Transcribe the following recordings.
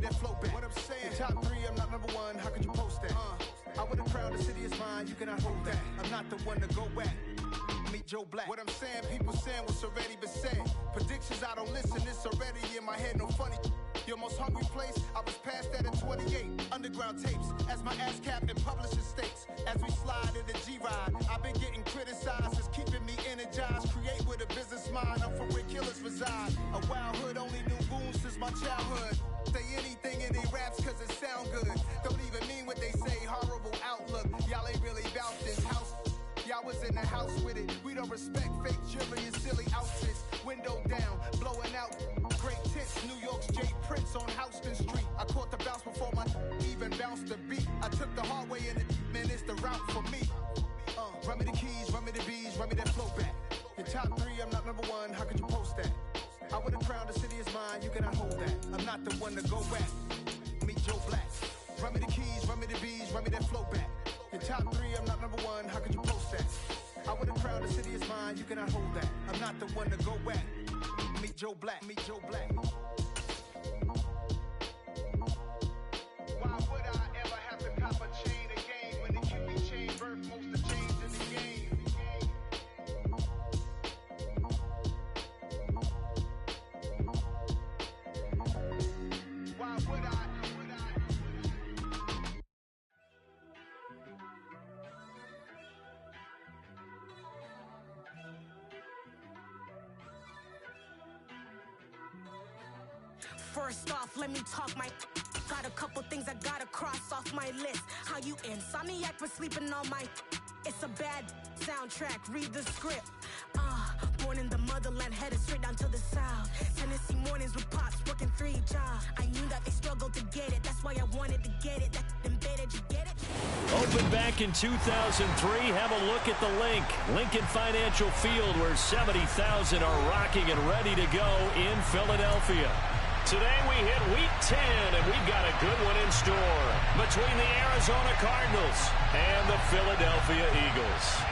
me that flow back. What I'm saying, top 3, I'm not number 1, how could you post that? I would've crowned the city is mine, you cannot hold that. I'm not the one to go back. Meet Joe Black. What I'm saying, people saying what's already been said. Predictions, I don't listen, it's already in my head, no funny. Your most hungry place, I was past that at 28. Underground tapes, as my ass cap in publishing states. As we slide in the G-Ride, I've been getting criticized, it's keeping me energized. Create with a business mind, I'm from where killers reside. A wild hood, only knew goons since my childhood. Say anything in they raps cause it sound good. Don't even mean what they say, horrible outlook. Y'all ain't really bout this house. Y'all was in the house with it. We don't respect fake jewelry and silly outfits. Window down, blowing out great tits. New York's Jay Prince on Houston Street. I caught the bounce before my even bounced the beat. I took the hard way in it, man, it's the route for me. Run me the keys, run me the bees, run me that flow back. Your top 3, I'm not number 1, how could you post that? I would've crowned the city is mine, you cannot hold that. I'm not the one to go back. Meet Joe Black. Run me the keys, run me the bees, run me that flow back. Your top 3, I'm not number 1, how could you post that? I would've crowned the city is mine, you cannot hold that. I'm not the one to go back. Meet Joe Black, meet Joe Black. Why would I ever have to cop a chain again when the QB chain birth most of the chains in the game? Why would I? First off, let me talk my. Got a couple things I gotta cross off my list. How you insomniac for sleeping on my. It's a bad soundtrack, read the script. Born in the motherland, headed straight down to the south. Tennessee mornings with pops, working 3 jobs. I knew that they struggled to get it, that's why I wanted to get it. That embedded, you get it? Opened back in 2003, have a look at the link. Lincoln Financial Field, where 70,000 are rocking and ready to go in Philadelphia. Today we hit Week 10, and we've got a good one in store between the Arizona Cardinals and the Philadelphia Eagles.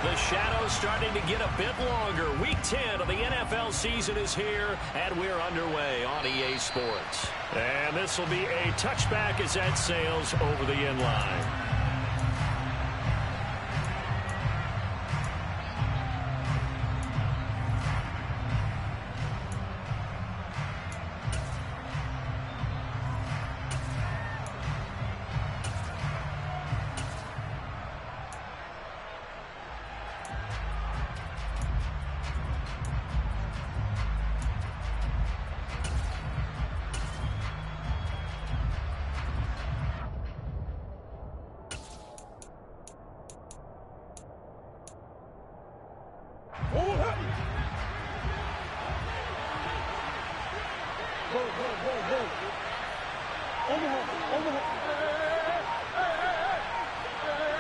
The shadow's starting to get a bit longer. Week 10 of the NFL season is here, and we're underway on EA Sports. And this will be a touchback as that sails over the end line.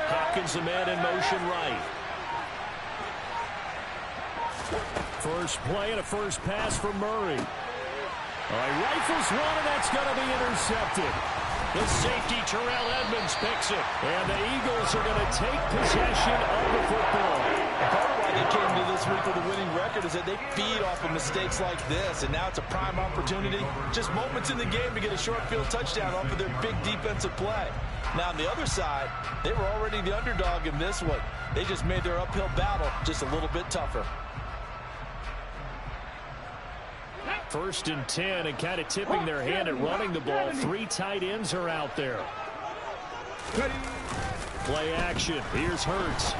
Hopkins, the man in motion right. First play and a first pass for Murray. He rifles one, and that's going to be intercepted. The safety, Terrell Edmonds, picks it. And the Eagles are going to take possession of the football. Part of why they came to this week with a winning record is that they feed off of mistakes like this, and now it's a prime opportunity. Just moments in the game to get a short field touchdown off of their big defensive play. Now, on the other side, they were already the underdog in this one. They just made their uphill battle just a little bit tougher. First and 10, and kind of tipping their hand at running the ball. 3 tight ends are out there. Play action. Here's Hurts.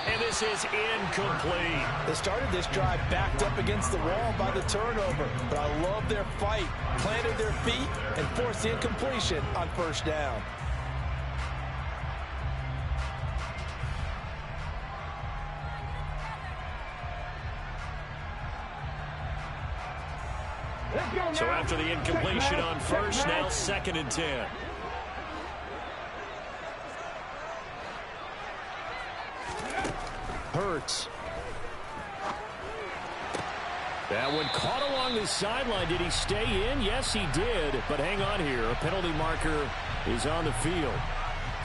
And this is incomplete. They started this drive backed up against the wall by the turnover, but I love their fight. Planted their feet and forced the incompletion on first down. So after the incompletion on first, now 2nd and 10. Hurts. That one caught along the sideline. Did he stay in? Yes, he did. But hang on here. A penalty marker is on the field.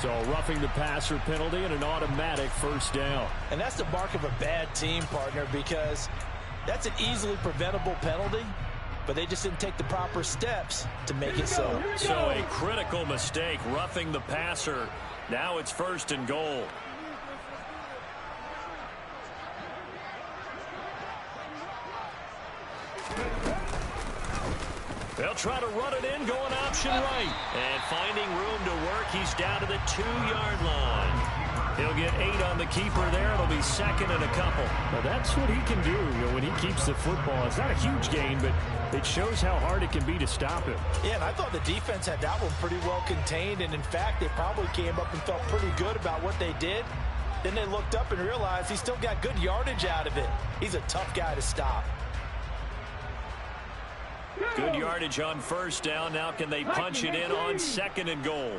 So roughing the passer penalty and an automatic first down. And that's the mark of a bad team, partner, because that's an easily preventable penalty, but they just didn't take the proper steps to make it so. So a critical mistake, roughing the passer. Now it's 1st and goal. They'll try to run it in, going option right. And finding room to work, he's down to the 2-yard line. He'll get 8 on the keeper there. It'll be 2nd and a couple. Well, that's what he can do, when he keeps the football. It's not a huge gain, but it shows how hard it can be to stop him. Yeah, and I thought the defense had that one pretty well contained. And, in fact, they probably came up and felt pretty good about what they did. Then they looked up and realized he still got good yardage out of it. He's a tough guy to stop. Good yardage on 1st down. Now can they punch it in on 2nd and goal?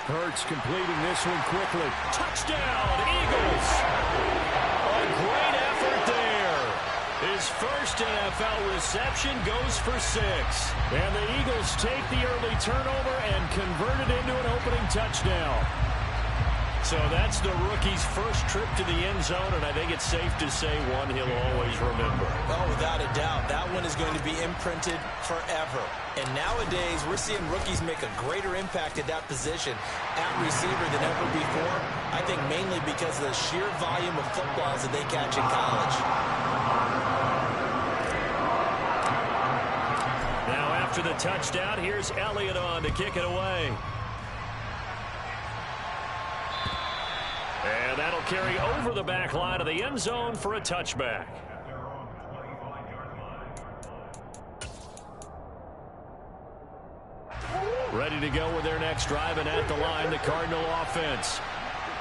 Hurts completing this one quickly. Touchdown, Eagles! A great effort there. His first NFL reception goes for 6. And the Eagles take the early turnover and convert it into an opening touchdown. So that's the rookie's first trip to the end zone, and I think it's safe to say one he'll always remember. Oh, without a doubt. That one is going to be imprinted forever. And nowadays, we're seeing rookies make a greater impact at that position at receiver than ever before. I think mainly because of the sheer volume of footballs that they catch in college. Now after the touchdown, here's Elliott on to kick it away. And that'll carry over the back line of the end zone for a touchback. Ready to go with their next drive, and at the line, the Cardinal offense.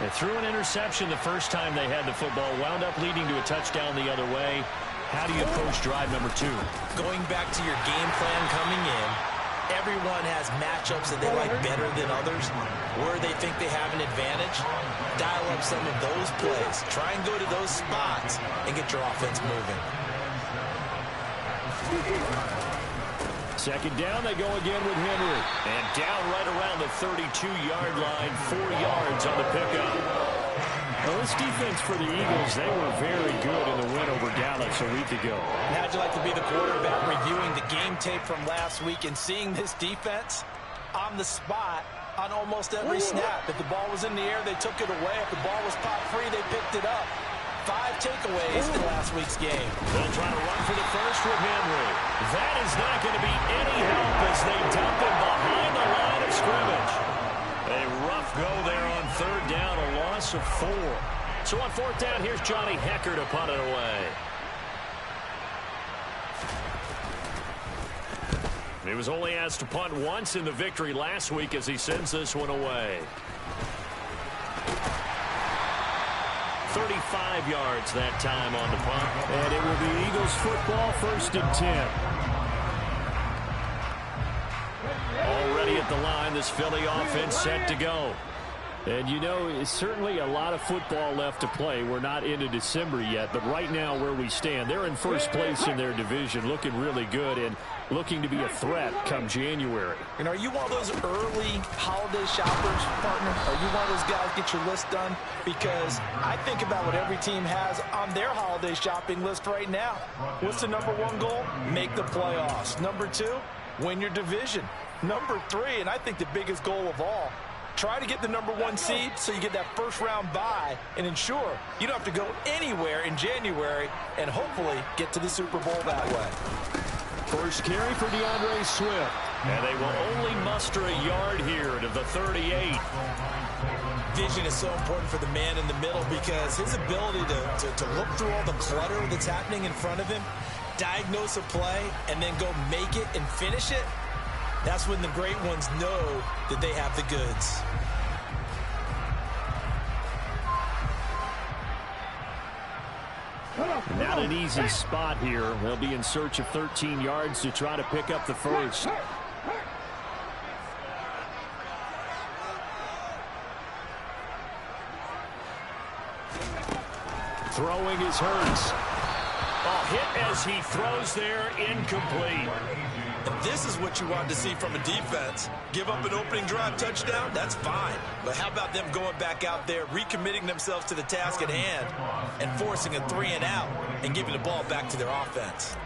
They threw an interception the first time they had the football, wound up leading to a touchdown the other way. How do you approach drive number 2? Going back to your game plan coming in, everyone has matchups that they like better than others, where they think they have an advantage. Dial up some of those plays. Try and go to those spots and get your offense moving. 2nd down, they go again with Henry. And down right around the 32-yard line, 4 yards on the pickup. Well, this defense for the Eagles, they were very good in the win over Dallas a week ago. How'd you like to be the quarterback reviewing the game tape from last week and seeing this defense on the spot on almost every snap? If the ball was in the air, they took it away. If the ball was pop free, they picked it up. 5 takeaways in last week's game. They'll try to run for the first with Henry. That is not going to be any help as they dump him behind the line of scrimmage. A rough go there on 3rd down, a loss of 4. So on 4th down, here's Johnny Hekker to punt it away. He was only asked to punt once in the victory last week as he sends this one away. 35 yards that time on the punt. And it will be Eagles football, 1st and 10. Already at the line, this Philly offense set to go. And, it's certainly a lot of football left to play. We're not into December yet, but right now where we stand, they're in first place in their division, looking really good and looking to be a threat come January. And are you one of those early holiday shoppers, partner? Are you one of those guys get your list done? Because I think about what every team has on their holiday shopping list right now. What's the number 1 goal? Make the playoffs. Number 2, win your division. Number 3, and I think the biggest goal of all, try to get the number 1 seed so you get that first-round bye and ensure you don't have to go anywhere in January and hopefully get to the Super Bowl that way. First carry for DeAndre Swift. And they will only muster a yard here to the 38. Vision is so important for the man in the middle because his ability to look through all the clutter that's happening in front of him, diagnose a play, and then go make it and finish it, that's when the great ones know that they have the goods. Not an easy spot here. They'll be in search of 13 yards to try to pick up the first. Throwing is Hurts. Oh, hit as he throws there, incomplete. And this is what you want to see from a defense. Give up an opening drive touchdown, that's fine. But how about them going back out there, recommitting themselves to the task at hand, and forcing a 3-and-out and giving the ball back to their offense?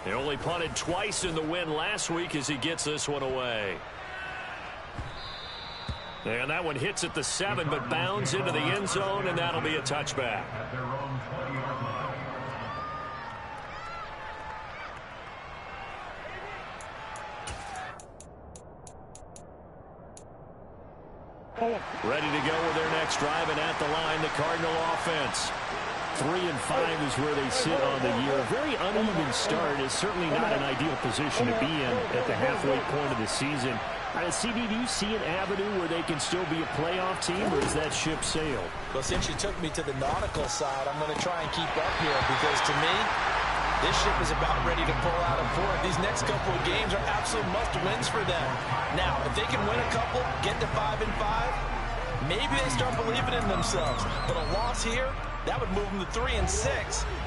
He only punted twice in the win last week as he gets this one away. And that one hits at the 7, but bounds into the end zone, and that'll be a touchback. Ready to go with their next drive, and at the line, the Cardinal offense. 3-5 is where they sit on the year. A very uneven start is certainly not an ideal position to be in at the halfway point of the season. CD, do you see an avenue where they can still be a playoff team, or is that ship sailed? Well, since you took me to the nautical side, I'm going to try and keep up here because, to me, this ship is about ready to pull out of port. These next couple of games are absolute must-wins for them. Now, if they can win a couple, get to 5-5, maybe they start believing in themselves. But a loss here, that would move them to 3-6.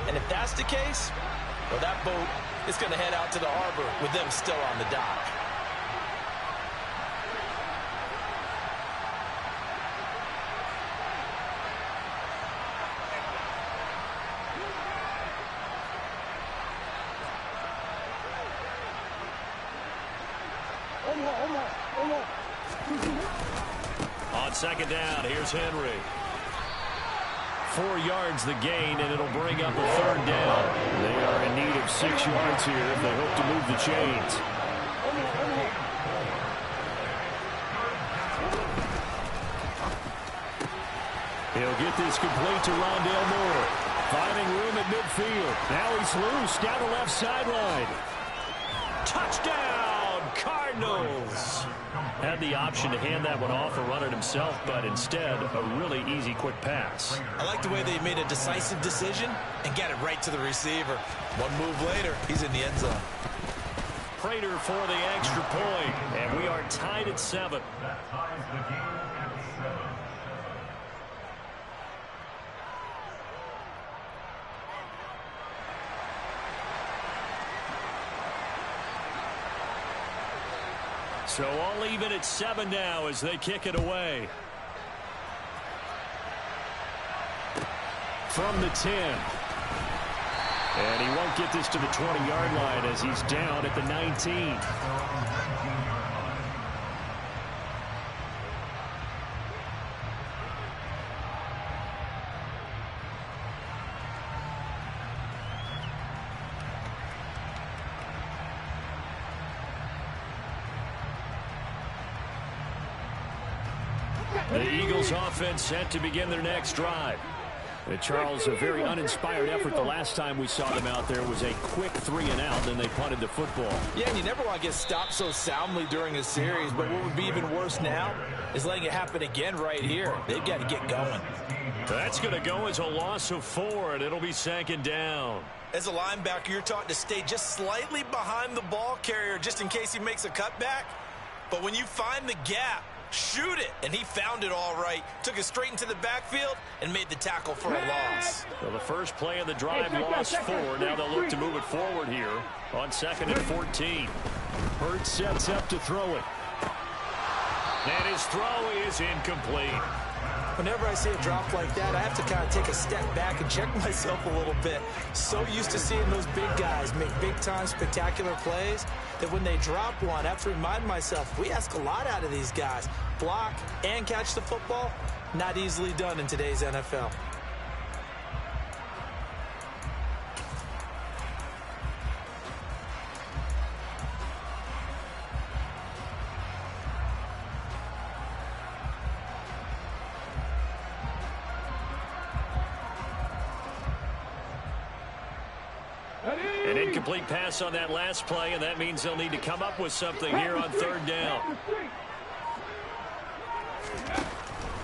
And if that's the case, well, that boat is going to head out to the harbor with them still on the dock. On second down, here's Henry. 4 yards the gain, and it'll bring up a third down. They are in need of 6 yards here if they hope to move the chains. He'll get this complete to Rondale Moore. Finding room at midfield. Now he's loose down the left sideline. Touchdown, Cardinals! Had the option to hand that one off or run it himself, but instead, a really easy, quick pass. I like the way they made a decisive decision and got it right to the receiver. One move later, he's in the end zone. Prater for the extra point, and we are tied at 7. So all even at 7 now as they kick it away. From the 10. And he won't get this to the 20-yard line as he's down at the 19. The Eagles offense set to begin their next drive. Charles, a very uninspired effort the last time we saw them out there was a quick 3-and-out, then they punted the football. Yeah, and you never want to get stopped so soundly during a series, but what would be even worse now is letting it happen again right here. They've got to get going. That's going to go as a loss of 4, and it'll be second down. As a linebacker, you're taught to stay just slightly behind the ball carrier just in case he makes a cutback. But when you find the gap, shoot it, and he found it all right. Took it straight into the backfield and made the tackle for a loss. Well, the first play of the drive lost 4. Now they'll look to move it forward here on 2nd and 14. Hurts sets up to throw it. And his throw is incomplete. Whenever I see a drop like that, I have to kind of take a step back and check myself a little bit. So used to seeing those big guys make big-time spectacular plays that when they drop one, I have to remind myself, we ask a lot out of these guys. Block and catch the football, not easily done in today's NFL. An incomplete pass on that last play, and that means they'll need to come up with something here on 3rd down.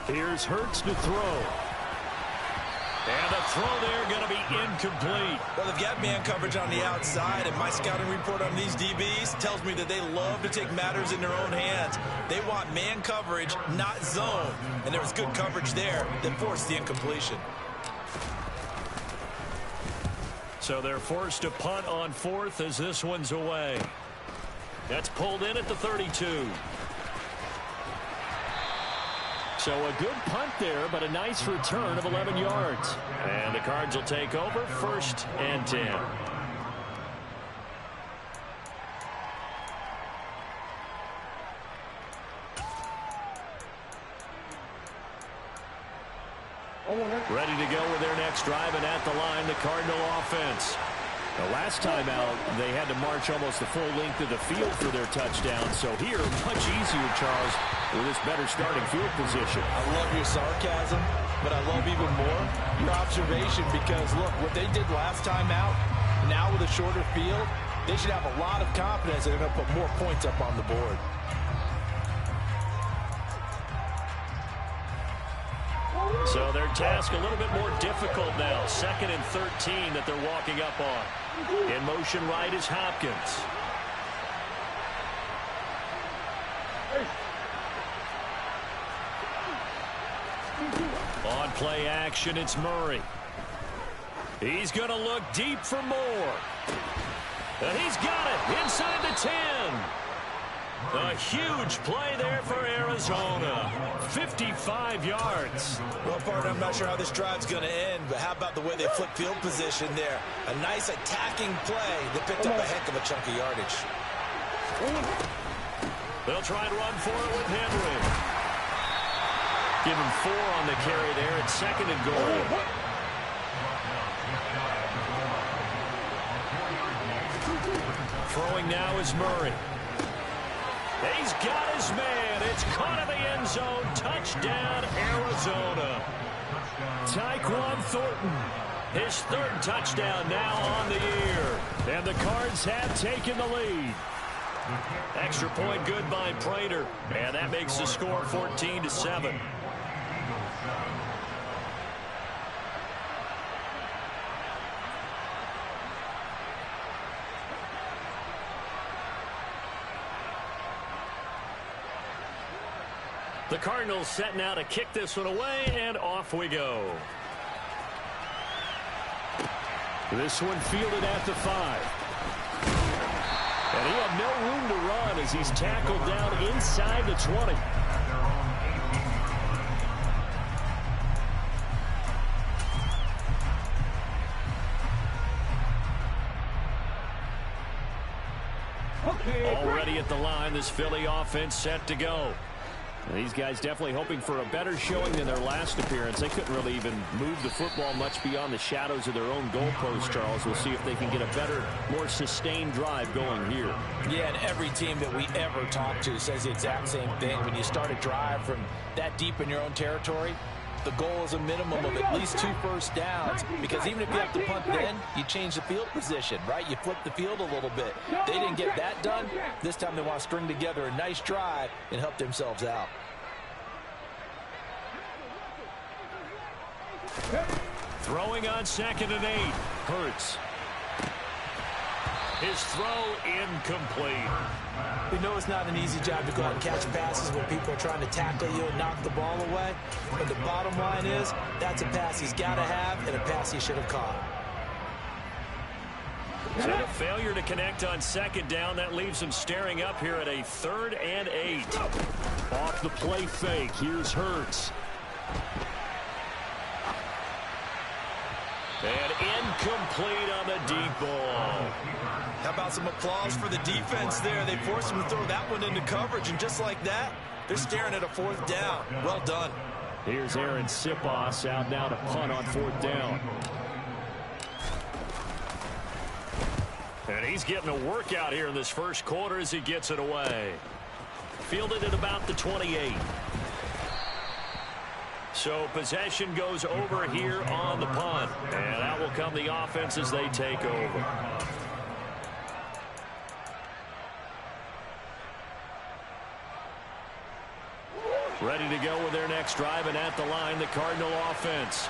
Here's Hurts to throw. And the throw there going to be incomplete. Well, they've got man coverage on the outside, and my scouting report on these DBs tells me that they love to take matters in their own hands. They want man coverage, not zone. And there was good coverage there that forced the incompletion. So they're forced to punt on fourth as this one's away. That's pulled in at the 32. So a good punt there, but a nice return of 11 yards. And the Cards will take over 1st and 10. Ready to go with their next drive, and at the line, the Cardinal offense. The last time out, they had to march almost the full length of the field for their touchdown. So here, much easier, Charles, with this better starting field position. I love your sarcasm, but I love even more your observation because, look, what they did last time out, now with a shorter field, they should have a lot of confidence that they're going to put more points up on the board. So their task a little bit more difficult now. 2nd and 13 that they're walking up on. In motion right is Hopkins. On play action, it's Murray. He's going to look deep for more. And he's got it inside the 10. A huge play there for Arizona. 55 yards. Well, partner, I'm not sure how this drive's going to end, but how about the way they flip field position there? A nice attacking play that picked up a heck of a chunk of yardage. They'll try and run for it with Henry. Give him 4 on the carry there at 2nd and goal. Throwing now is Murray. He's got his man. It's caught in the end zone. Touchdown, Arizona. Tyquan Thornton, his 3rd touchdown now on the year. And the Cards have taken the lead. Extra point good by Prater. And that makes the score 14-7. The Cardinals setting out to kick this one away, and off we go. This one fielded at the 5. And he had no room to run as he's tackled down inside the 20. Already at the line, this Philly offense set to go. These guys definitely hoping for a better showing than their last appearance. They couldn't really even move the football much beyond the shadows of their own goalpost, Charles. We'll see if they can get a better, more sustained drive going here. Yeah, and every team that we ever talk to says the exact same thing. When you start a drive from that deep in your own territory, the goal is a minimum of at least 2 first downs, because even if you have to punt then, you change the field position, right? You flip the field a little bit. They didn't get that done. This time they want to string together a nice drive and help themselves out. Throwing on 2nd and 8. Hurts. His throw incomplete. We know it's not an easy job to go out and catch passes when people are trying to tackle you and knock the ball away. But the bottom line is, that's a pass he's got to have and a pass he should have caught. So the failure to connect on 2nd down, that leaves him staring up here at a 3rd and 8. Off the play fake, here's Hurts. And incomplete on the deep ball. How about some applause for the defense there? They forced him to throw that one into coverage, and just like that, they're staring at a 4th down. Well done. Here's Aaron Siposs out now to punt on 4th down. And he's getting a workout here in this first quarter as he gets it away. Fielded at about the 28. So possession goes over here on the punt. And out will come the offense as they take over. Ready to go with their next drive, and at the line, the Cardinal offense.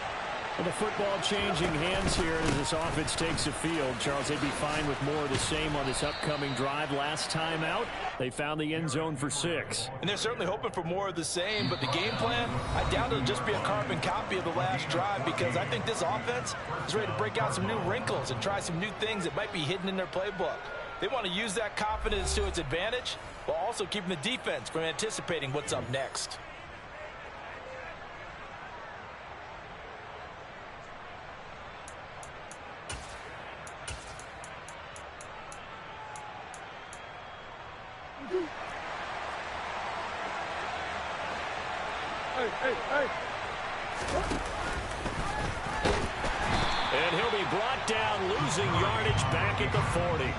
Well, the football changing hands here as this offense takes the field. Charles, they'd be fine with more of the same on this upcoming drive. Last time out, they found the end zone for 6. And they're certainly hoping for more of the same, but the game plan, I doubt it'll just be a carbon copy of the last drive, because I think this offense is ready to break out some new wrinkles and try some new things that might be hidden in their playbook. They want to use that confidence to its advantage while also keeping the defense from anticipating what's up next. And he'll be brought down, losing yardage back at the 40.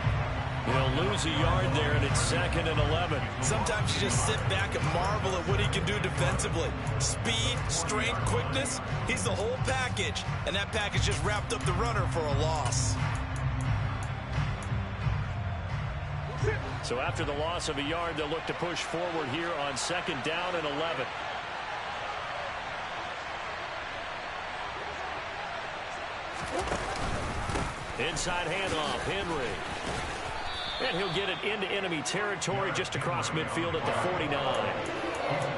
He'll lose a yard there, and it's 2nd and 11. Sometimes you just sit back and marvel at what he can do defensively. Speed, strength, quickness, he's the whole package. And that package just wrapped up the runner for a loss. So after the loss of a yard, they'll look to push forward here on 2nd down and 11. Inside handoff, Henry. And he'll get it into enemy territory just across midfield at the 49.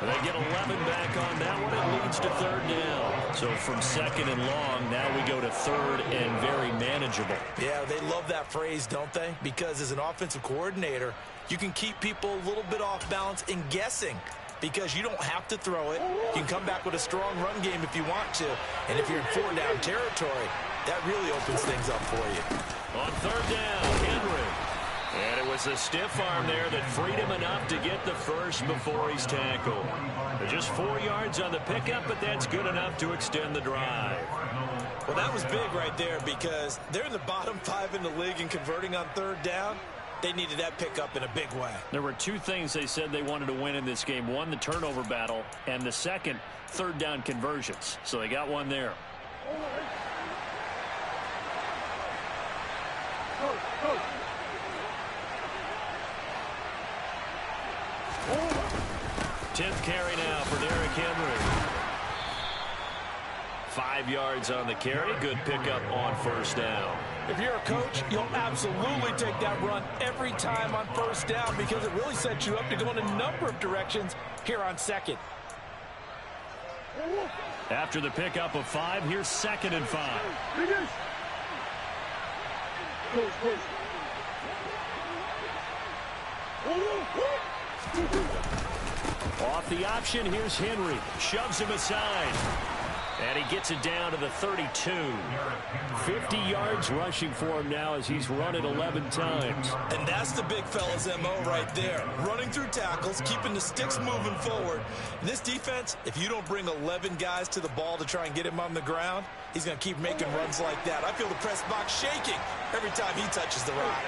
They get 11 back on that one. It leads to 3rd down. So from 2nd and long, now we go to 3rd and very manageable. Yeah, they love that phrase, don't they? Because as an offensive coordinator, you can keep people a little bit off balance and guessing, because you don't have to throw it. You can come back with a strong run game if you want to. And if you're in 4th down territory, that really opens things up for you. On 3rd down, Henry. And it was a stiff arm there that freed him enough to get the first before he's tackled. Just 4 yards on the pickup, but that's good enough to extend the drive. Well, that was big right there, because they're in the bottom 5 in the league in converting on 3rd down. They needed that pickup in a big way. There were 2 things they said they wanted to win in this game. One, the turnover battle, and the second, 3rd down conversions. So they got one there. 10th carry now for Derrick Henry. 5 yards on the carry. Good pickup on 1st down. If you're a coach, you'll absolutely take that run every time on 1st down, because it really sets you up to go in a number of directions here on 2nd. After the pickup of 5, here's 2nd and 5. Off the option, here's Henry. Shoves him aside. And he gets it down to the 32. 50 yards rushing for him now as he's run it 11 times. And that's the big fella's MO right there. Running through tackles, keeping the sticks moving forward. And this defense, if you don't bring 11 guys to the ball to try and get him on the ground, he's going to keep making runs like that. I feel the press box shaking every time he touches the rock.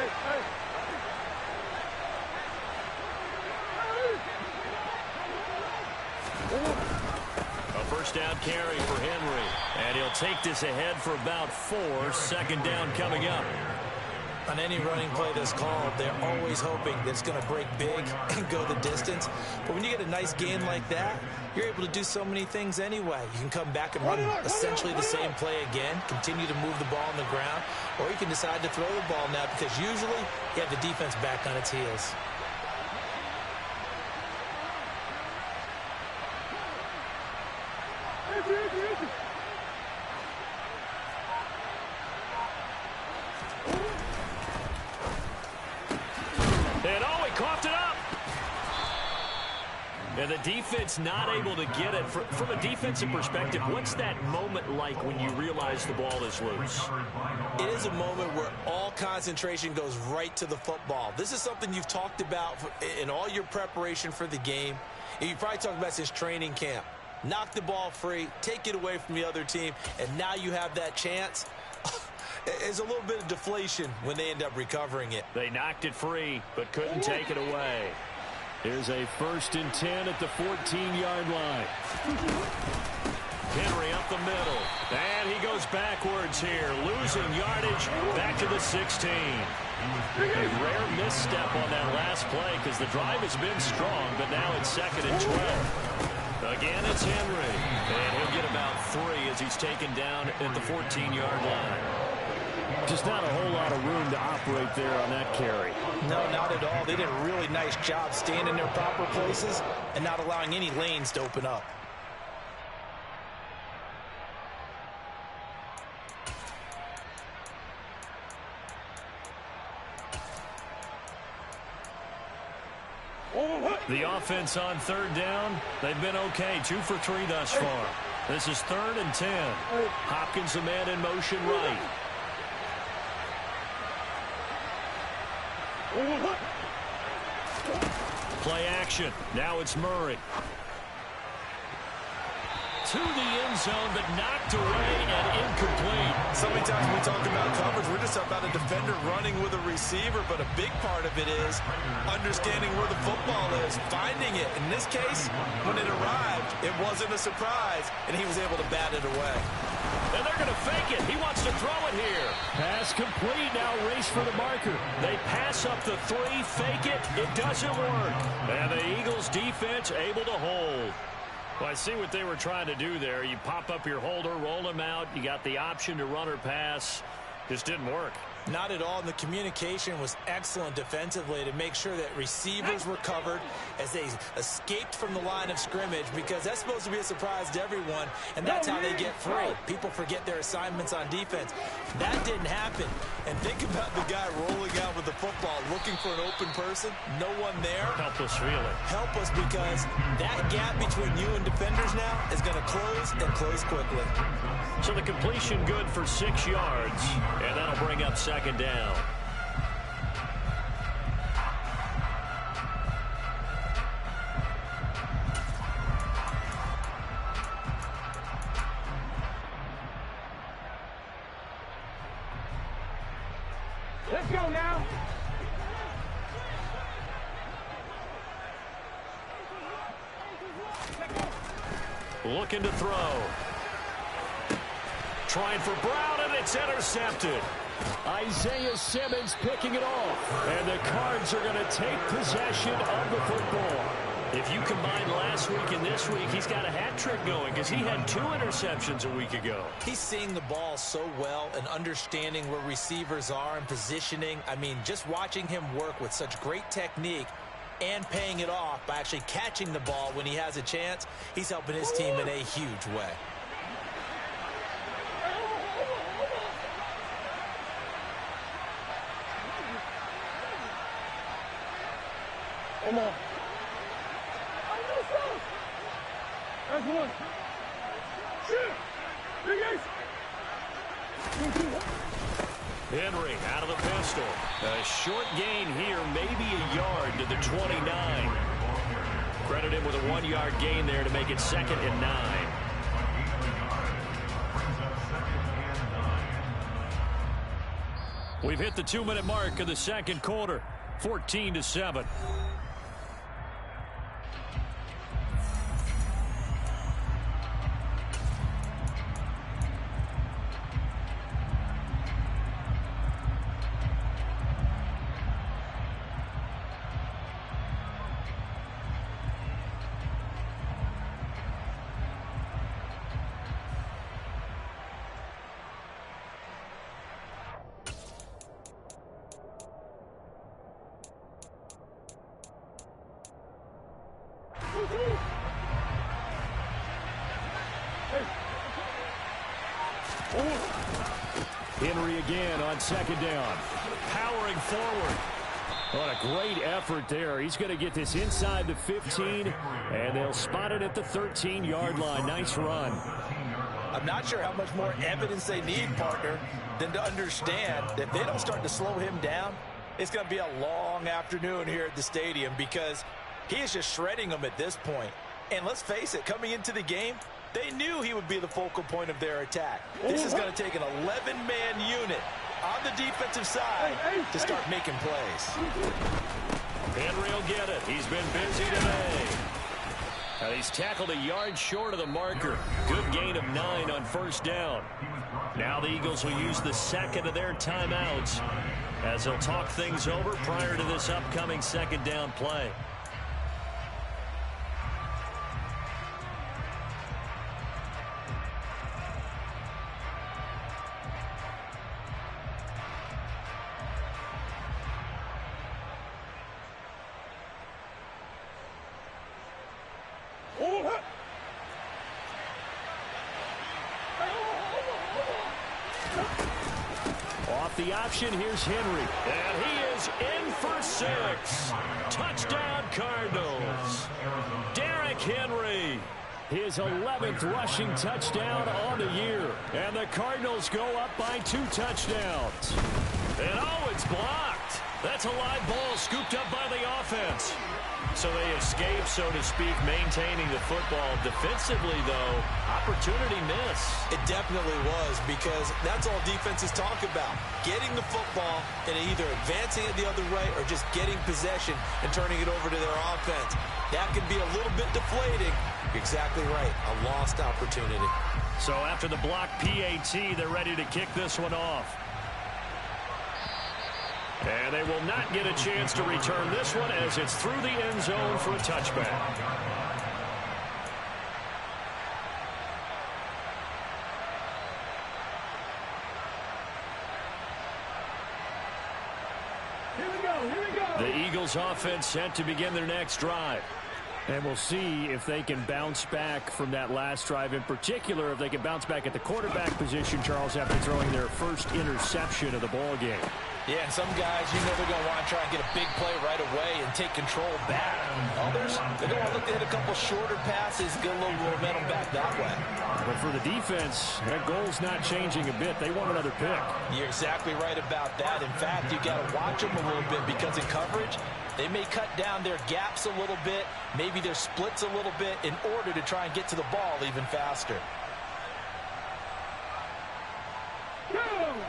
First down carry for Henry. And he'll take this ahead for about 4. 2nd down coming up. On any running play that's called, they're always hoping that it's going to break big and go the distance. But when you get a nice gain like that, you're able to do so many things anyway. You can come back and run essentially the same play again, continue to move the ball on the ground, or you can decide to throw the ball now, because usually you have the defense back on its heels. And oh, he coughed it up. And the defense not able to get it. From a defensive perspective, what's that moment like when you realize the ball is loose? It is a moment where all concentration goes right to the football. This is something you've talked about in all your preparation for the game. And you probably talked about since training camp. Knock the ball free, take it away from the other team, and now you have that chance. There's a little bit of deflation when they end up recovering it. They knocked it free, but couldn't take it away. Here's a 1st and 10 at the 14-yard line. Henry up the middle. And he goes backwards here, losing yardage back to the 16. A rare misstep on that last play, because the drive has been strong, but now it's 2nd and 12. Again, it's Henry. And he'll get about 3 as he's taken down at the 14-yard line. Just not a whole lot of room to operate there on that carry. No, not at all. They did a really nice job staying in their proper places and not allowing any lanes to open up. The offense on 3rd down, they've been okay. 2 for 3 thus far. This is 3rd and 10. Hopkins a man in motion right. Play action. Now it's Murray. To the end zone, but knocked away and incomplete. So many times when we talk about coverage, we're just about a defender running with a receiver, but a big part of it is understanding where the football is, finding it. In this case, when it arrived, it wasn't a surprise, and he was able to bat it away. And they're going to fake it. He wants to throw it here. Pass complete. Now race for the marker. They pass up the 3, fake it. It doesn't work. And the Eagles defense able to hold. Well, I see what they were trying to do there. You pop up your holder, roll him out. You got the option to run or pass. Just didn't work. Not at all, and the communication was excellent defensively to make sure that receivers were covered as they escaped from the line of scrimmage, because that's supposed to be a surprise to everyone, and that's how they get free. People forget their assignments on defense. That didn't happen. And think about the guy rolling out with the football, looking for an open person, no one there. Helpless feeling. Helpless, because that gap between you and defenders now is going to close and close quickly. So the completion good for 6 yards, and that'll bring up 2nd down. Let's go now. Looking to throw. Trying for Brown, and it's intercepted. Isaiah Simmons picking it off. And the Cards are going to take possession of the football. If you combine last week and this week, he's got a hat trick going because he had 2 interceptions a week ago. He's seeing the ball so well and understanding where receivers are and positioning. I mean, just watching him work with such great technique and paying it off by actually catching the ball when he has a chance, he's helping his team in a huge way. Come on. That's one. Shoot. Henry out of the pistol. A short gain here, maybe a yard to the 29. Credit him with a 1-yard gain there to make it 2nd and 9. We've hit the 2-minute mark of the 2nd quarter. 14-7. Henry again on 2nd down. Powering forward. What a great effort there. He's going to get this inside the 15, and they'll spot it at the 13-yard line. Nice run. I'm not sure how much more evidence they need, partner, than to understand that if they don't start to slow him down, it's going to be a long afternoon here at the stadium, because he is just shredding them at this point. And let's face it, coming into the game, they knew he would be the focal point of their attack. This is going to take an 11-man unit on the defensive side to start making plays. Henry will get it. He's been busy today. And he's tackled a yard short of the marker. Good gain of 9 on 1st down. Now the Eagles will use the 2nd of their timeouts as they'll talk things over prior to this upcoming 2nd down play. Off the option, here's Henry. And he is in for 6. Touchdown, Cardinals. Derrick Henry. His 11th rushing touchdown on the year. And the Cardinals go up by 2 touchdowns. And oh, it's blocked. That's a live ball scooped up by the offense. So they escape, so to speak, maintaining the football. Defensively, though, opportunity miss. It definitely was, because that's all defenses talk about. Getting the football and either advancing it the other way or just getting possession and turning it over to their offense. That could be a little bit deflating. You're exactly right. A lost opportunity. So after the block PAT, they're ready to kick this one off. And they will not get a chance to return this one as it's through the end zone for a touchback. Here we go. The Eagles offense set to begin their next drive. And we'll see if they can bounce back from that last drive. In particular, if they can bounce back at the quarterback position, Charles, after throwing their first interception of the ball game. Yeah, some guys, they're going to want to try and get a big play right away and take control back. Others, they're going to look to hit a couple shorter passes, get a little momentum back that way. But for the defense, that goal's not changing a bit. They want another pick. You're exactly right about that. In fact, you got to watch them a little bit, because in coverage, they may cut down their gaps a little bit, maybe their splits a little bit, in order to try and get to the ball even faster.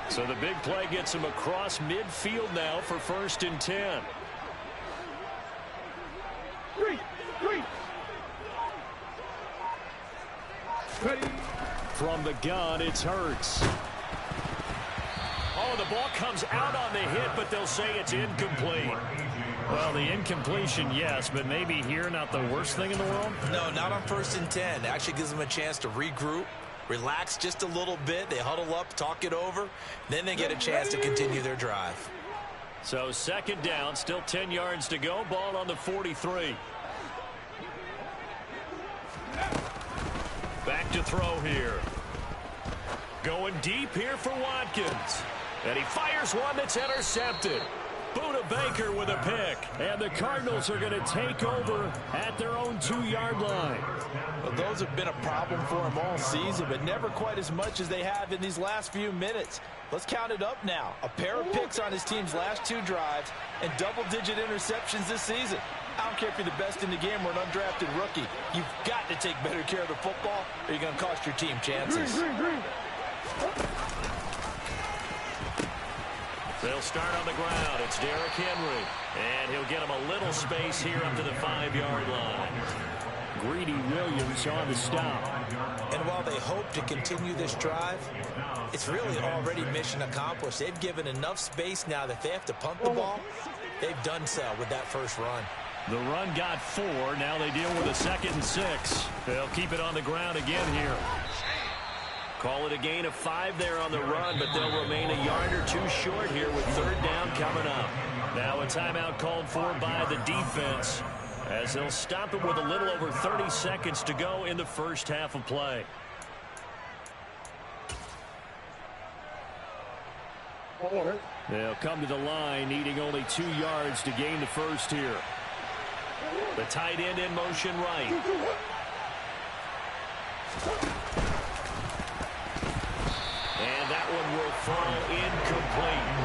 So the big play gets him across midfield now for 1st and 10. Three. Ready. From the gun, it's Hurts. Oh, the ball comes out on the hit, but they'll say it's incomplete. Well, the incompletion, yes, but maybe here not the worst thing in the world? No, not on 1st and 10. It actually gives them a chance to regroup, relax just a little bit. They huddle up, talk it over. Then they get a chance to continue their drive. So 2nd down, still 10 yards to go. Ball on the 43. Back to throw here. Going deep here for Watkins. And he fires one that's intercepted. Buda Baker with a pick. And the Cardinals are going to take over at their own 2-yard line. Well, those have been a problem for them all season, but never quite as much as they have in these last few minutes. Let's count it up now. A pair of picks on his team's last 2 drives and double-digit interceptions this season. I don't care if you're the best in the game or an undrafted rookie. You've got to take better care of the football, or you're going to cost your team chances. Green. They'll start on the ground. It's Derrick Henry. And he'll get him a little space here up to the 5-yard line. Greedy Williams on the stop. And while they hope to continue this drive, it's really already mission accomplished. They've given enough space now that if they have to punt the ball, they've done so with that first run. The run got 4. Now they deal with a 2nd and 6. They'll keep it on the ground again here. Call it a gain of 5 there on the run, but they'll remain a yard or 2 short here with 3rd down coming up. Now a timeout called for by the defense, as they'll stop it with a little over 30 seconds to go in the first half of play. They'll come to the line, needing only 2 yards to gain the first here. The tight end in motion right. And that one will fall incomplete.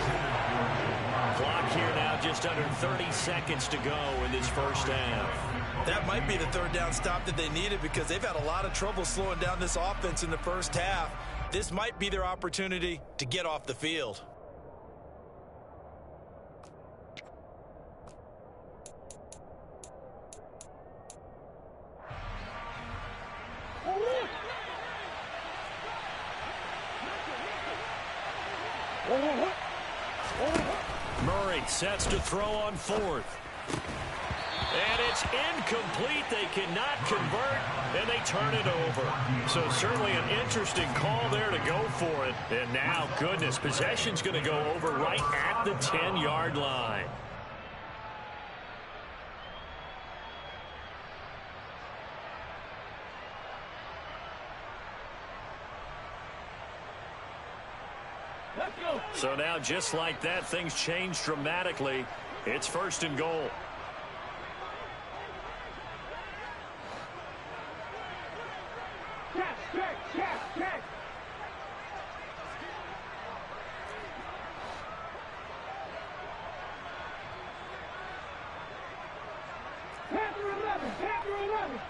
Clock here now just under 30 seconds to go in this first half. That might be the 3rd down stop that they needed, because they've had a lot of trouble slowing down this offense in the first half. This might be their opportunity to get off the field. Murray sets to throw on 4th. And it's incomplete. They cannot convert, and they turn it over. So certainly an interesting call there to go for it. And now, goodness, possession's going to go over right at the 10-yard line. Let's go. So now, just like that, things change dramatically. It's 1st and goal. Check. Panther 11.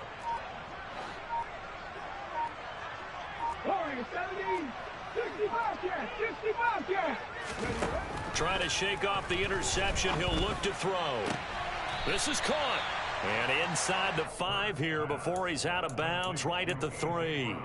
Scoring 70. 65 yards. Trying to shake off the interception. He'll look to throw. This is caught. And inside the 5 here before he's out of bounds, right at the 3.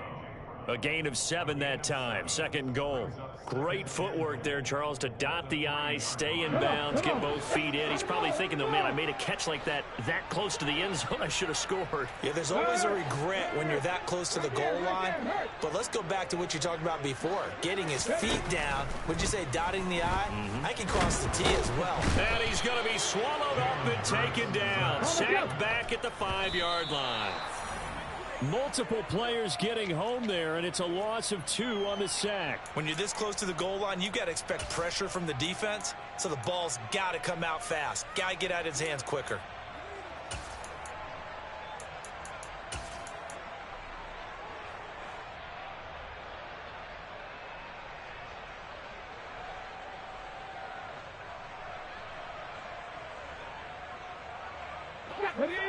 A gain of 7 that time. 2nd and goal. Great footwork there, Charles, to dot the I's, stay in bounds, get both feet in. He's probably thinking, though, man, I made a catch like that close to the end zone. I should have scored. Yeah, there's always a regret when you're that close to the goal line. But let's go back to what you talked about before. Getting his feet down. Would you say dotting the I? I can cross the T as well. And he's going to be swallowed up and taken down. Sacked back at the 5-yard line. Multiple players getting home there, and it's a loss of 2 on the sack. When you're this close to the goal line, you got to expect pressure from the defense. So the ball's got to come out fast. Got to get out of his hands quicker.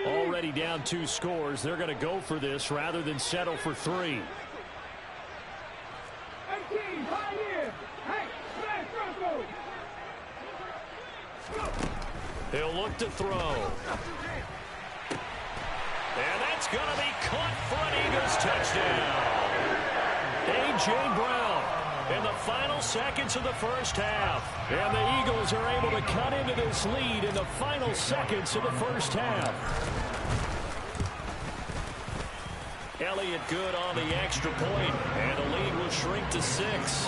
Already down 2 scores. They're going to go for this rather than settle for 3. 18, Pioneer. Hey, smash Bronco. He'll look to throw. And that's going to be caught for an Eagles touchdown. A.J. Brown in the final seconds of the first half. And the Eagles are able to cut into this lead in the final seconds of the first half. Elliott good on the extra point, and the lead will shrink to 6.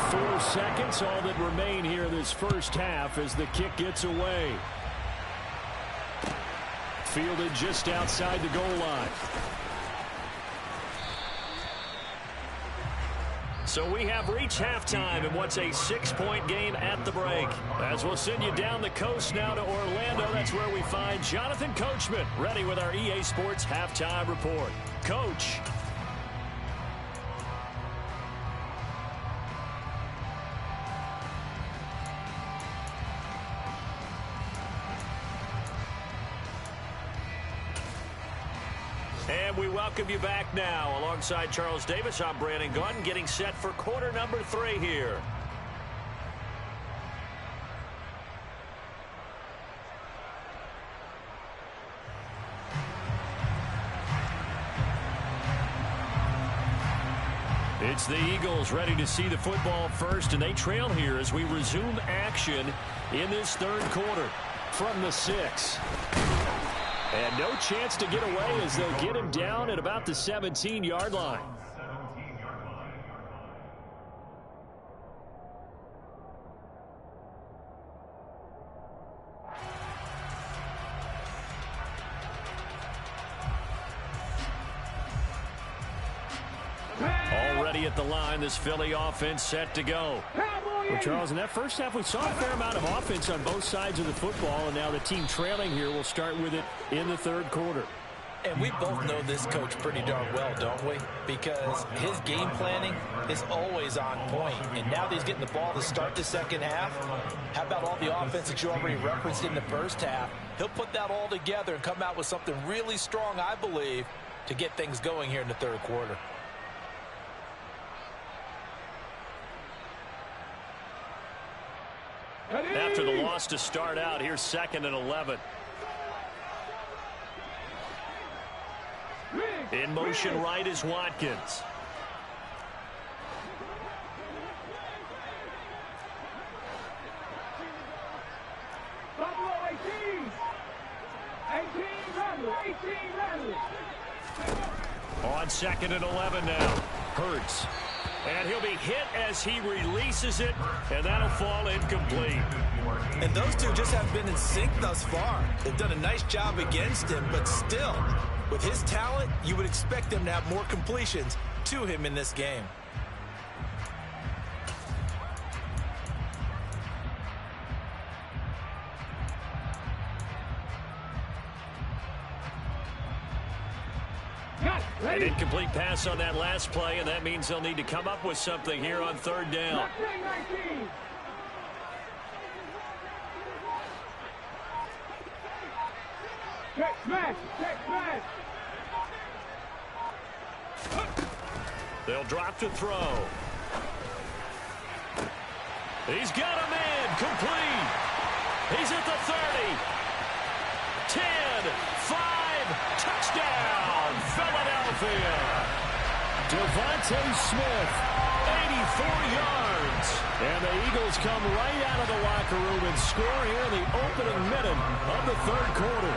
Four seconds, all that remain here this first half as the kick gets away. Fielded just outside the goal line. So we have reached halftime in what's a 6-point game at the break. As we'll send you down the coast now to Orlando, that's where we find Jonathan Coachman, ready with our EA Sports Halftime Report. Coach. And we welcome you back now. Alongside Charles Davis, I'm Brandon Gaudin, getting set for quarter number 3 here. It's the Eagles ready to see the football first, and they trail here as we resume action in this 3rd quarter from the 6. And no chance to get away as they'll get him down at about the 17-yard line. Already at the line, this Philly offense set to go. Well, Charles, in that first half, we saw a fair amount of offense on both sides of the football, and now the team trailing here will start with it in the 3rd quarter. And we both know this coach pretty darn well, don't we? Because his game planning is always on point. And now that he's getting the ball to start the 2nd half, how about all the offense that you already referenced in the first half? He'll put that all together and come out with something really strong, I believe, to get things going here in the 3rd quarter. After the loss to start out, here's 2nd and 11. In motion right is Watkins. Buffalo 18. 18 Randall. On 2nd and 11 now. Hurts. And he'll be hit as he releases it, and that'll fall incomplete. And those two just haven't been in sync thus far. They've done a nice job against him, but still, With his talent, you would expect him to have more completions to him in this game. An incomplete pass on that last play, and that means they'll need to come up with something here on third down. Check smash! Check smash! They'll drop to throw. He's got a man complete. He's at the 30. 10, 5, touchdown, Philadelphia. Devontae Smith, 84 yards. And the Eagles come right out of the locker room and score here in the opening minute of the third quarter.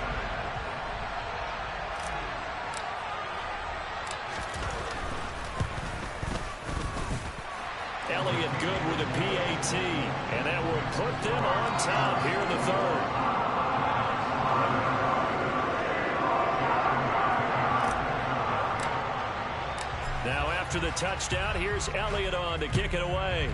Elliott good with a PAT, and that will put them on top here in the third. Now after the touchdown, here's Elliott on to kick it away.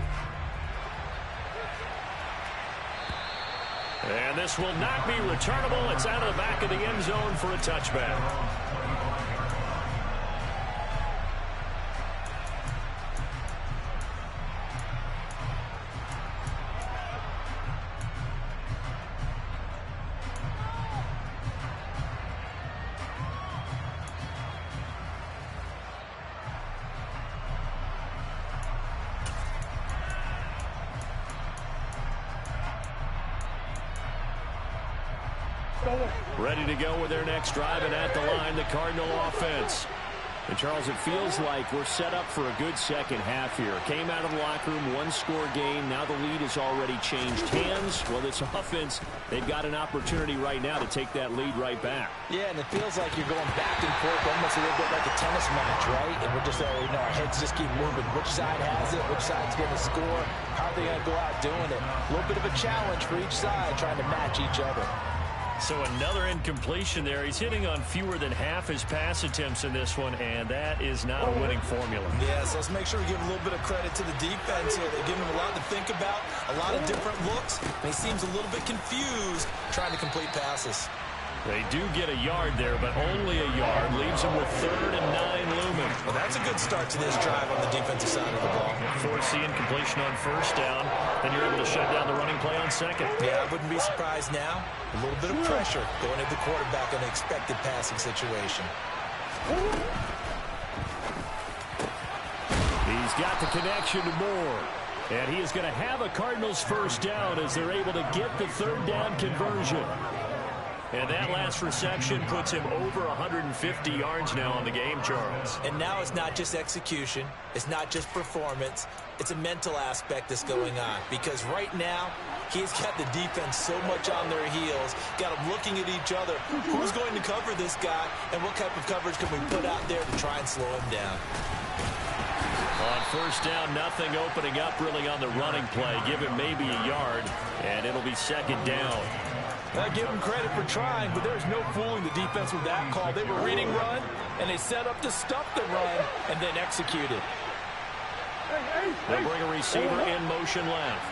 And this will not be returnable. It's out of the back of the end zone for a touchback. Ready to go with their next drive, and at the line, the Cardinal offense. And Charles, it feels like we're set up for a good second half here. Came out of the locker room, one-score game. Now the lead has already changed hands. Well, this offense, they've got an opportunity right now to take that lead right back. Yeah, and it feels like you're going back and forth, almost a little bit like a tennis match, right? And we're just, our heads just keep moving. Which side has it? Which side's going to score? How are they going to go out doing it? A little bit of a challenge for each side, trying to match each other. So another incompletion there. He's hitting on fewer than half his pass attempts in this one, and that is not a winning formula. Yeah, so let's make sure we give a little bit of credit to the defense here. They're giving him a lot to think about, a lot of different looks, and he seems a little bit confused trying to complete passes. They do get a yard there, but only a yard. Leaves them with 3rd and 9 looming. Well, that's a good start to this drive on the defensive side of the ball. Force the incompletion on first down. Then you're able to shut down the running play on second. Yeah, I wouldn't be surprised now. A little bit of pressure going at the quarterback in an expected passing situation. He's got the connection to Moore. And he is going to have a Cardinals first down as they're able to get the 3rd down conversion. And that last reception puts him over 150 yards now on the game, Charles. And now it's not just execution. It's not just performance. It's a mental aspect that's going on. Because right now, he's got the defense so much on their heels, got them looking at each other. Who's going to cover this guy, and what type of coverage can we put out there to try and slow him down? On first down, nothing opening up really on the running play. Give him maybe a yard, and it'll be 2nd down. I give them credit for trying, but there's no fooling the defense with that call. They were reading run, and they set up to stuff the run, and then execute it. They'll bring a receiver in motion left.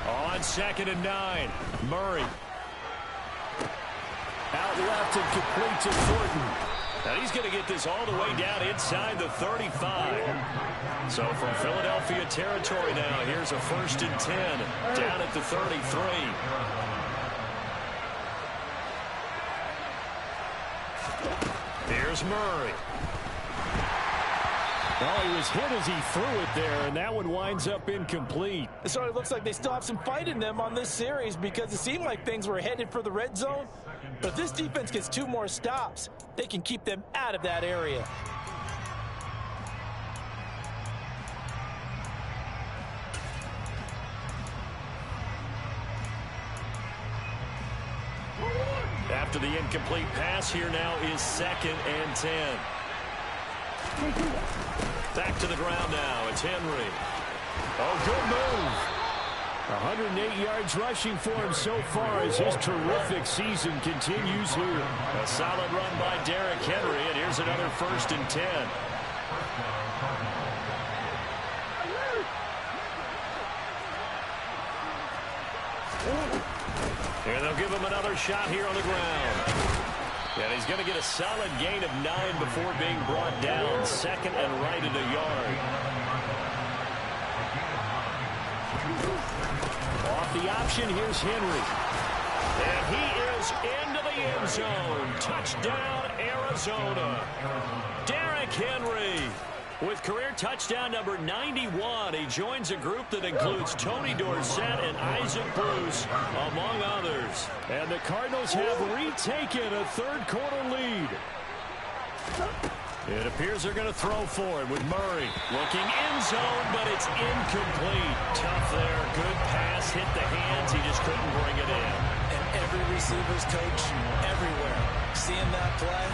On 2nd and 9, Murray. Out left and complete to Thornton. And he's going to get this all the way down inside the 35. So from Philadelphia territory now, here's a 1st and 10 down at the 33. Here's Murray. Well, he was hit as he threw it there, and that one winds up incomplete. It sort of looks like they still have some fight in them on this series because it seemed like things were headed for the red zone. But if this defense gets 2 more stops, they can keep them out of that area. After the incomplete pass, here now is 2nd and 10. Back to the ground now. It's Henry. Oh, good move. 108 yards rushing for him so far as his terrific season continues here. A solid run by Derrick Henry, and here's another 1st and 10. And they'll give him another shot here on the ground. And he's going to get a solid gain of 9 before being brought down. 2nd and right at a yard. Off the option, here's Henry. And he is into the end zone. Touchdown, Arizona. Derrick Henry with career touchdown number 91. He joins a group that includes Tony Dorsett and Isaac Bruce, among others. And the Cardinals have retaken a third-quarter lead. It appears they're going to throw for it with Murray. Looking end zone, but it's incomplete. Tough there. Good pass. Hit the hands. He just couldn't bring it in. And every receiver's coach everywhere. Seeing that play,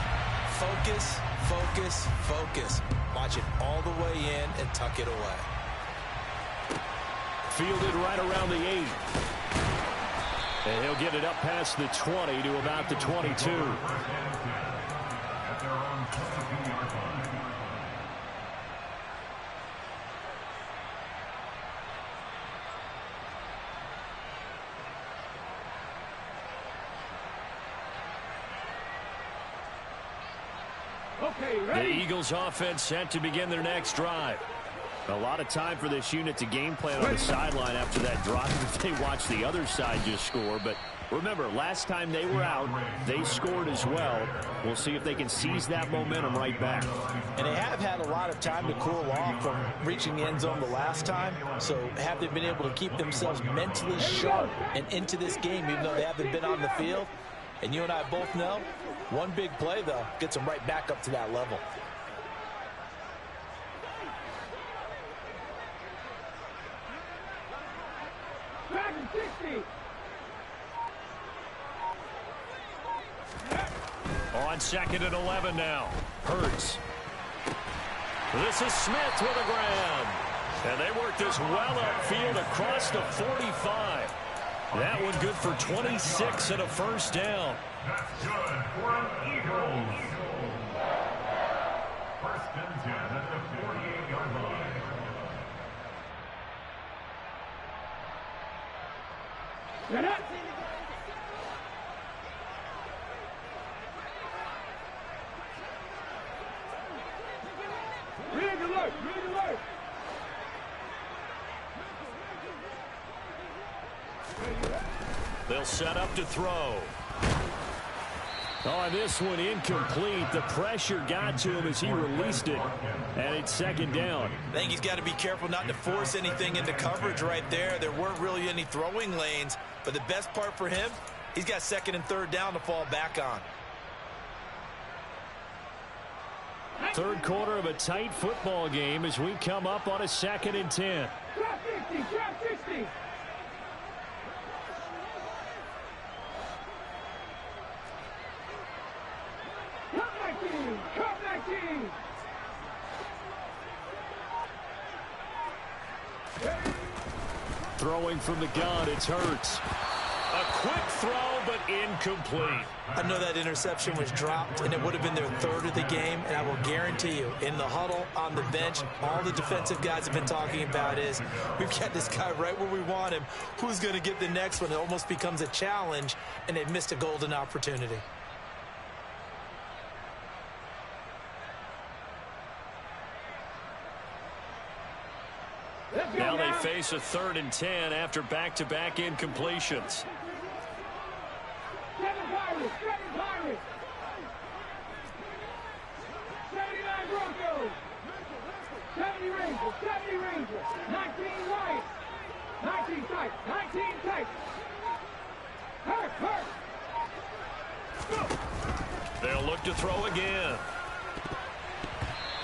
focus, focus, focus. Watch it all the way in and tuck it away. Fielded right around the 8. And he'll get it up past the 20 to about the 22. The Eagles offense set to begin their next drive. A lot of time for this unit to game plan on the sideline after that drop if they watch the other side just score. But remember, last time they were out, they scored as well. We'll see if they can seize that momentum right back. And they have had a lot of time to cool off from reaching the end zone the last time. So have they been able to keep themselves mentally sharp and into this game even though they haven't been on the field? And you and I both know, one big play, though, gets them right back up to that level. On 2nd and 11 now. Hurts. This is Smith with a grab. And they work this well upfield across the 45. That one good for 26 and a 1st down. That's good for an Eagles. 1st and 10 at the 48-yard line. Get up! Read alert! Read alert! They'll set up to throw. Oh, this one incomplete. The pressure got to him as he released it. And it's 2nd down. I think he's got to be careful not to force anything into coverage right there. There weren't really any throwing lanes. But the best part for him, he's got 2nd and 3rd down to fall back on. Third quarter of a tight football game as we come up on a 2nd and 10. Drop 50! Drop 50! Throwing from the gun, it's Hurts. A quick throw, but incomplete. I know that interception was dropped, and it would have been their 3rd of the game, and I will guarantee you, in the huddle, on the bench, all the defensive guys have been talking about is, we've got this guy right where we want him. Who's going to get the next one? It almost becomes a challenge, and they've missed a golden opportunity. Now they face a 3rd and 10 after back-to-back incompletions. 7 Pirates! 7 Pirates! 79 Broncos! 70 Rangers! 70 Rangers! 19 Lions! 19 Titans! 19 Titans! Hurt! Hurt! They'll look to throw again.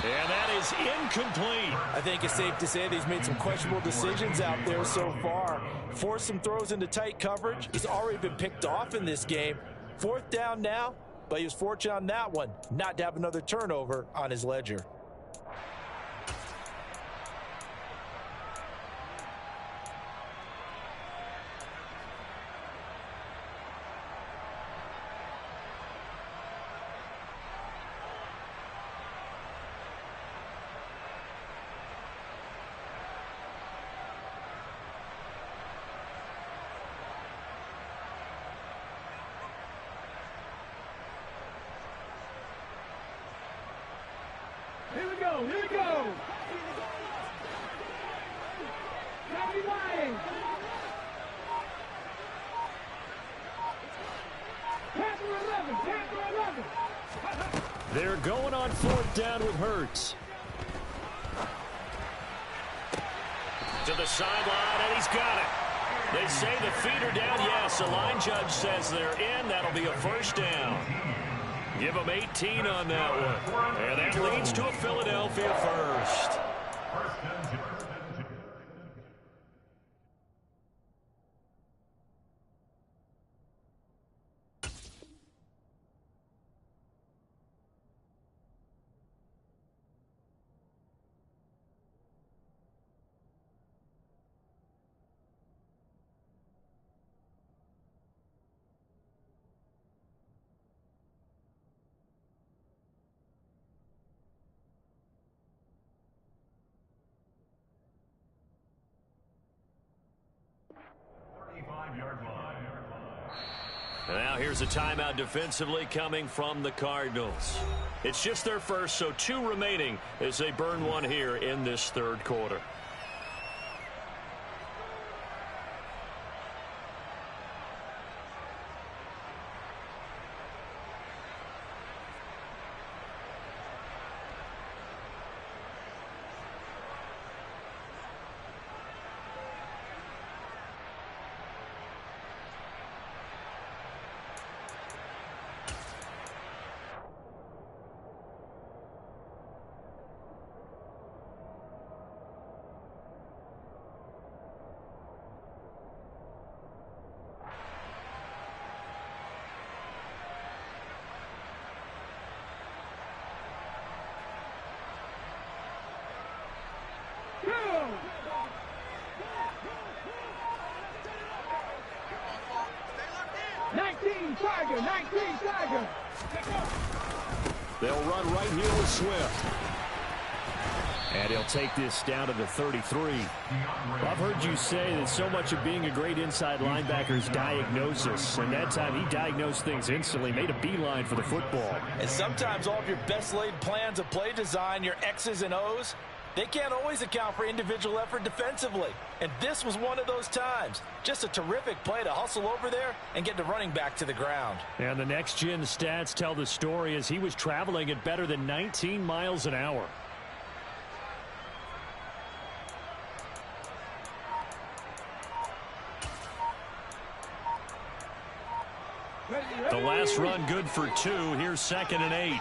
And that is incomplete. I think it's safe to say that he's made some questionable decisions out there so far. Forced some throws into tight coverage. He's already been picked off in this game. 4th down now, but he was fortunate on that one not to have another turnover on his ledger. line. Panther 11. They're going on 4th down with Hurts. To the sideline, and he's got it. They say the feet are down. Yes, the line judge says they're in. That'll be a first down. Give them 18 on that one. And that leads to a Philadelphia first. And now here's a timeout defensively coming from the Cardinals. It's just their first, so 2 remaining as they burn one here in this 3rd quarter. They'll run right here with Swift. And he'll take this down to the 33. I've heard you say that so much of being a great inside linebacker is diagnosis. And that time he diagnosed things instantly, made a beeline for the football. And sometimes all of your best laid plans of play design, your X's and O's, they can't always account for individual effort defensively. And this was one of those times. Just a terrific play to hustle over there and get the running back to the ground. And the next-gen stats tell the story as he was traveling at better than 19 miles an hour. The last run good for 2. Here's 2nd and 8.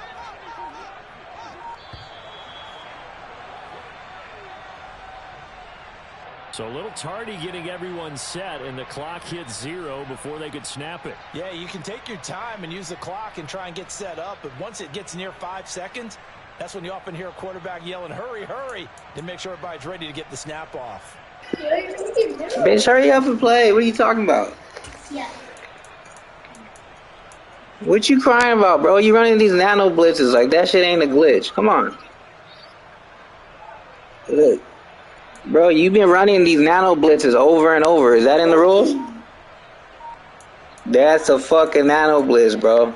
So a little tardy getting everyone set, and the clock hits 0 before they could snap it. Yeah, you can take your time and use the clock and try and get set up, but once it gets near 5 seconds, that's when you often hear a quarterback yelling, hurry, hurry, to make sure everybody's ready to get the snap off. Bitch, hurry up and play. What are you talking about? Yeah. What you crying about, bro? You running these nano blitzes like that shit ain't a glitch. Come on. Look. Bro, you've been running these nano blitzes over and over. Is that in the rules? That's a fucking nano blitz, bro.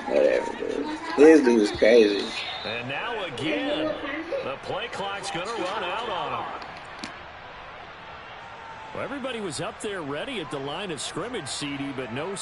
Whatever, dude. This dude's crazy. And now again, the play clock's going to run out on him. Well, everybody was up there ready at the line of scrimmage, CD, but no